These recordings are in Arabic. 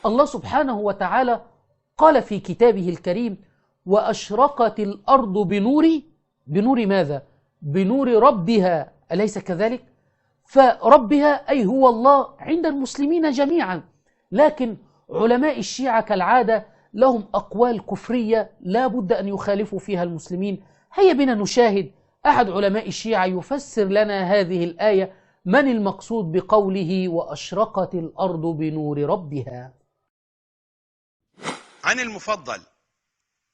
الله سبحانه وتعالى قال في كتابه الكريم: وأشرقت الأرض بنور ماذا؟ بنور ربها، أليس كذلك؟ فربها أي هو الله عند المسلمين جميعا، لكن علماء الشيعة كالعادة لهم أقوال كفرية لا بد أن يخالفوا فيها المسلمين. هيا بنا نشاهد أحد علماء الشيعة يفسر لنا هذه الآية، من المقصود بقوله وأشرقت الأرض بنور ربها. عن المفضل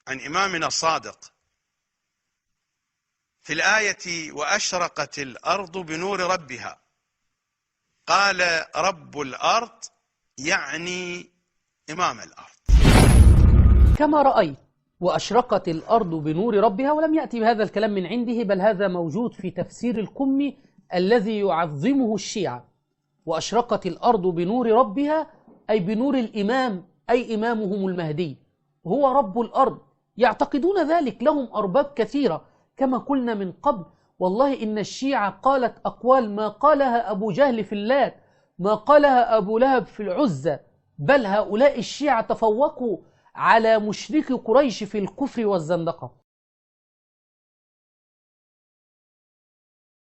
عن إمامنا الصادق في الآية وأشرقت الأرض بنور ربها، قال رب الأرض يعني إمام الأرض. كما رأيت وأشرقت الأرض بنور ربها، ولم يأتي بهذا الكلام من عنده، بل هذا موجود في تفسير القمي الذي يعظمه الشيعة. وأشرقت الأرض بنور ربها أي بنور الإمام، أي إمامهم المهدي هو رب الأرض. يعتقدون ذلك، لهم أرباب كثيرة كما قلنا من قبل. والله إن الشيعة قالت أقوال ما قالها أبو جهل في اللات، ما قالها أبو لهب في العزة، بل هؤلاء الشيعة تفوقوا على مشركي قريش في الكفر والزندقة.